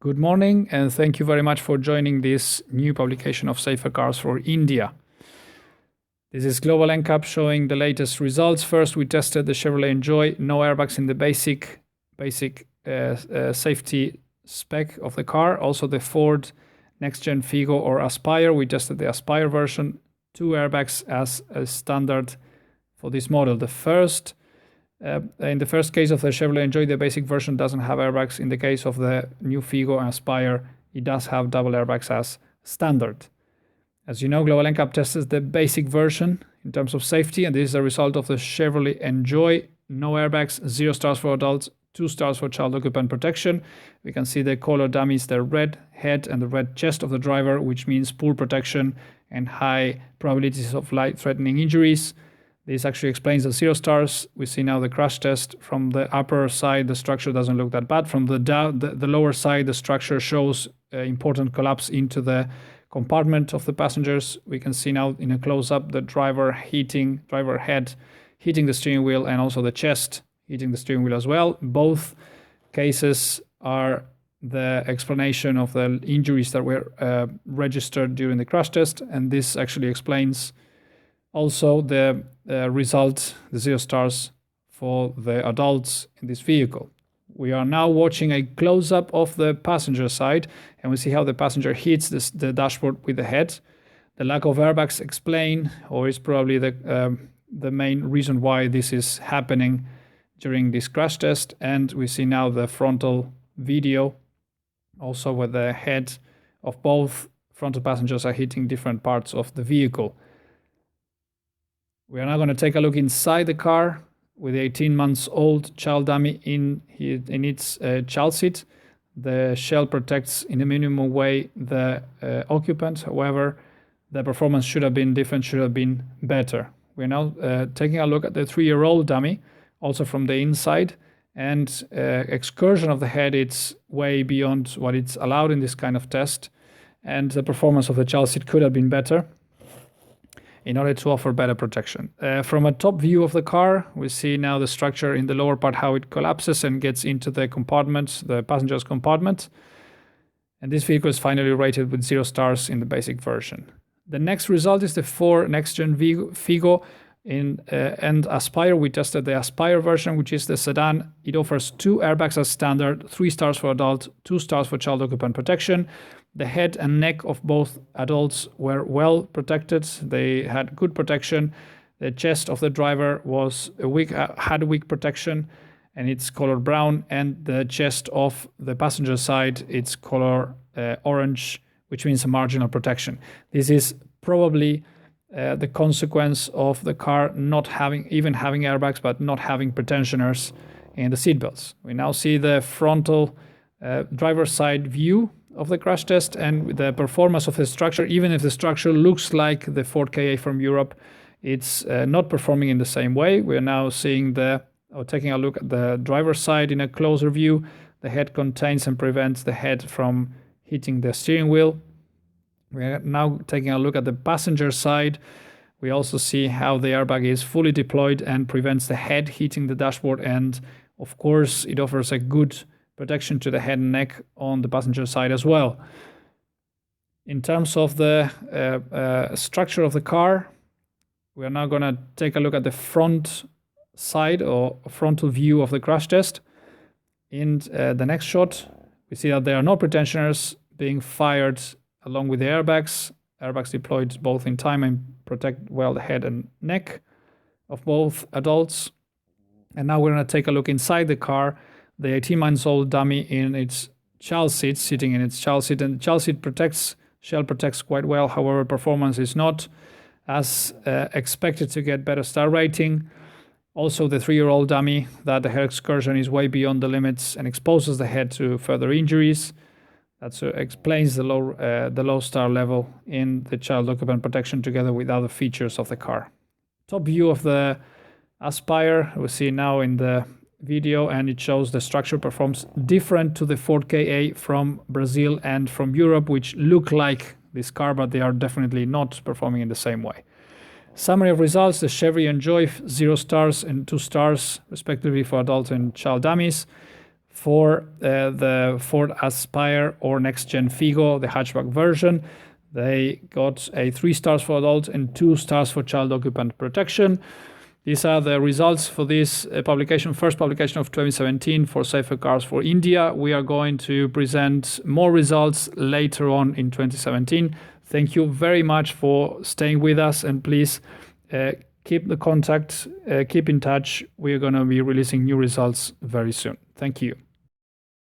Good morning, and thank you very much for joining this new publication of Safer Cars for India. This is Global NCAP showing the latest results. First, we tested the Chevrolet Enjoy, no airbags in the basic safety spec of the car. Also the Ford Next Gen Figo or Aspire. We tested the Aspire version, 2 airbags as a standard for this model. In the first case of the Chevrolet Enjoy, the basic version doesn't have airbags. In the case of the new Figo and Aspire, it does have double airbags as standard. As you know, Global NCAP tested the basic version in terms of safety, and this is a result of the Chevrolet Enjoy. No airbags, 0 stars for adults, 2 stars for child occupant protection. We can see the color dummies, the red head and the red chest of the driver, which means poor protection and high probabilities of life-threatening injuries. This actually explains the 0 stars. We see now the crash test. From the upper side, the structure doesn't look that bad. From the lower side, the structure shows important collapse into the compartment of the passengers. We can see now in a close-up the driver head hitting the steering wheel and also the chest hitting the steering wheel as well. Both cases are the explanation of the injuries that were registered during the crash test, and this actually explains also the result, the 0 stars for the adults in this vehicle. We are now watching a close-up of the passenger side, and we see how the passenger hits the dashboard with the head. The lack of airbags explain, or is probably the main reason why this is happening during this crash test. And we see now the frontal video, also where the head of both frontal passengers are hitting different parts of the vehicle. We are now going to take a look inside the car with the 18-month-old child dummy in its child seat. The shell protects in a minimum way the occupant. However, the performance should have been different, should have been better. We're now taking a look at the 3-year-old dummy, also from the inside. And excursion of the head, it's way beyond what it's allowed in this kind of test. And the performance of the child seat could have been better in order to offer better protection. From a top view of the car, we see now the structure in the lower part, how it collapses and gets into the compartment, the passenger's compartment. And this vehicle is finally rated with 0 stars in the basic version. The next result is the Ford Next Gen Figo and Aspire. We tested the Aspire version, which is the sedan. It offers 2 airbags as standard, 3 stars for adult, 2 stars for child occupant protection. The head and neck of both adults were well protected. They had good protection. The chest of the driver had weak protection, and it's color brown. And the chest of the passenger side, it's color orange, which means a marginal protection. This is probably the consequence of the car not having airbags, but not having pretensioners in the seatbelts. We now see the frontal driver's side view of the crash test and the performance of the structure. Even if the structure looks like the Ford Ka from Europe, it's not performing in the same way. We're now seeing taking a look at the driver's side in a closer view. The head contains and prevents the head from hitting the steering wheel. We're now taking a look at the passenger side. We also see how the airbag is fully deployed and prevents the head hitting the dashboard. And of course, it offers a good protection to the head and neck on the passenger side as well. In terms of the structure of the car, we are now going to take a look at the front side or frontal view of the crash test. In the next shot, we see that there are no pretensioners being fired along with the airbags. Airbags deployed both in time and protect well the head and neck of both adults. And now we're going to take a look inside the car. The 18-month-old dummy in its child seat, sitting in its child seat, and the child seat shell protects quite well. However, performance is not as expected to get better star rating. Also, the 3-year-old dummy, that the head excursion is way beyond the limits and exposes the head to further injuries. That explains the low star level in the child occupant protection together with other features of the car. Top view of the Aspire we see now in the video, and it shows the structure performs different to the Ford Ka from Brazil and from Europe, which look like this car, but they are definitely not performing in the same way. Summary of results: the Chevy Enjoy 0 stars and 2 stars respectively for adult and child dummies. for the Ford Aspire or Next Gen Figo, the hatchback version. They got a 3 stars for adult and 2 stars for child occupant protection. These are the results for this publication, first publication of 2017 for Safer Cars for India. We are going to present more results later on in 2017. Thank you very much for staying with us, and please keep the contact, keep in touch. We are going to be releasing new results very soon. Thank you.